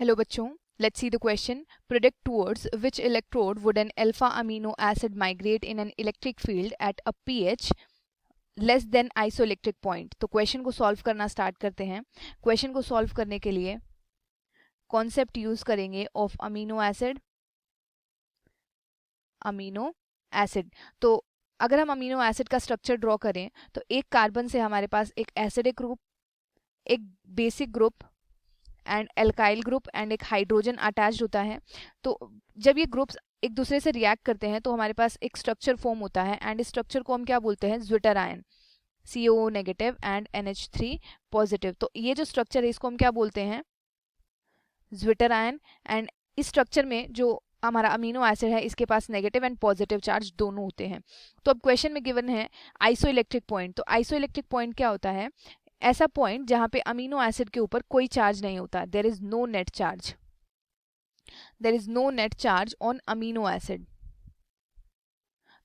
Hello बच्चों, let's see the question. Predict towards which electrode would an alpha amino acid migrate in an electric field at a pH less than isoelectric point. तो question को solve करना start करते हैं. Question को solve करने के लिए कॉन्सेप्ट यूज करेंगे ऑफ अमीनो एसिड. तो अगर हम अमीनो एसिड का स्ट्रक्चर ड्रॉ करें तो एक कार्बन से हमारे पास एक एसिडिक ग्रुप, एक basic group and alkyl group and एक हाइड्रोजन अटैच्ड होता है. तो जब ये ग्रुप्स एक दूसरे से रिएक्ट करते हैं तो हमारे पास एक स्ट्रक्चर फॉर्म होता है एंड इस स्ट्रक्चर को हम क्या बोलते हैं, zwitter ion, CO negative and NH3 positive. तो ये जो स्ट्रक्चर है इसको हम क्या बोलते हैं, ज्विटर आयन. एंड इस स्ट्रक्चर में जो हमारा अमीनो एसिड है इसके पास नेगेटिव एंड पॉजिटिव चार्ज दोनों होते हैं. तो अब क्वेश्चन में गिवन है आइसोइलेक्ट्रिक पॉइंट. तो आइसोइलेक्ट्रिक पॉइंट क्या होता है, ऐसा पॉइंट जहां पे अमीनो एसिड के ऊपर कोई चार्ज नहीं होता. There is no net charge, there is no net charge on amino acid.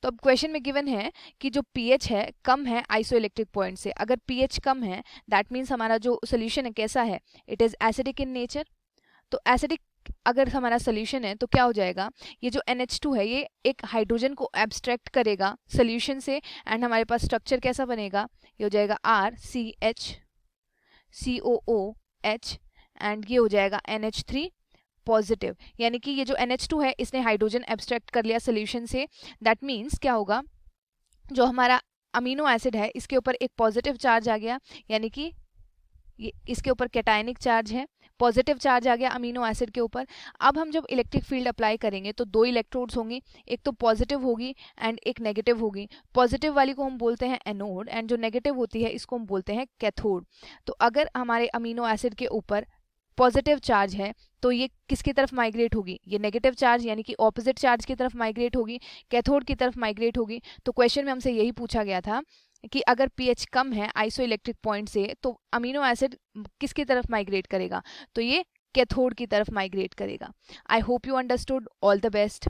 तो अब क्वेश्चन में गिवन है कि जो pH है कम है आइसोइलेक्ट्रिक पॉइंट से. अगर pH कम है दैट मीन्स हमारा जो सोल्यूशन है कैसा है, it is acidic in nature. तो एसिडिक अगर हमारा सोल्यूशन है तो क्या हो जाएगा, ये जो NH2 है ये एक हाइड्रोजन को एब्स्ट्रैक्ट करेगा सोल्यूशन से एंड हमारे पास स्ट्रक्चर कैसा बनेगा, ये हो जाएगा RCH एंड ये हो जाएगा NH3 पॉजिटिव. यानी कि ये जो NH2 है इसने हाइड्रोजन एब्स्ट्रैक्ट कर लिया सोल्यूशन से. दैट मीन्स क्या होगा, जो हमारा अमीनो एसिड है इसके ऊपर एक पॉजिटिव चार्ज आ गया, यानी कि ये इसके ऊपर कैटायनिक चार्ज है, पॉजिटिव चार्ज आ गया अमीनो एसिड के ऊपर. अब हम जब इलेक्ट्रिक फील्ड अप्लाई करेंगे तो दो इलेक्ट्रोड्स होंगी, एक तो पॉजिटिव होगी एंड एक नेगेटिव होगी. पॉजिटिव वाली को हम बोलते हैं एनोड एंड जो नेगेटिव होती है इसको हम बोलते हैं कैथोड. तो अगर हमारे अमीनो एसिड के ऊपर पॉजिटिव चार्ज है तो ये किसकी तरफ माइग्रेट होगी, ये नेगेटिव चार्ज यानी कि ऑपोजिट चार्ज की तरफ माइग्रेट होगी, कैथोड की तरफ माइग्रेट होगी. तो क्वेश्चन में हमसे यही पूछा गया था कि अगर pH कम है आइसोइलेक्ट्रिक पॉइंट से तो अमीनो एसिड किसकी तरफ माइग्रेट करेगा, तो ये कैथोड की तरफ माइग्रेट करेगा. I hope you understood. All the best.